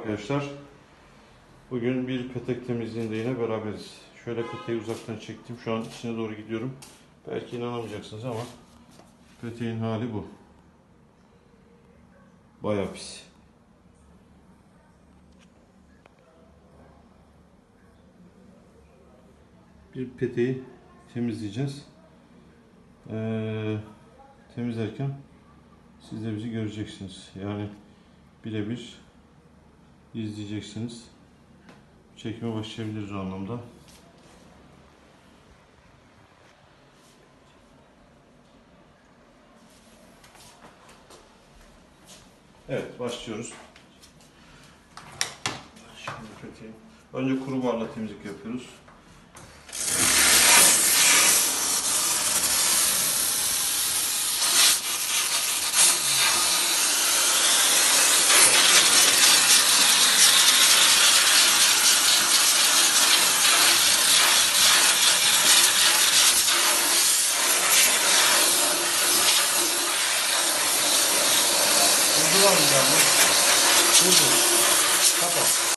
arkadaşlar. Bugün bir petek temizliğinde yine beraberiz. Şöyle peteği uzaktan çektim. Şu an içine doğru gidiyorum. Belki inanamayacaksınız ama peteğin hali bu. Bayağı pis. Bir peteği temizleyeceğiz. Temizlerken siz de bizi göreceksiniz. Yani birebir izleyeceksiniz. Çekime başlayabiliriz o anlamda. Evet, başlıyoruz. Şimdi peteği. Önce kuru barla temizlik yapıyoruz. Var mı yani? Kapat.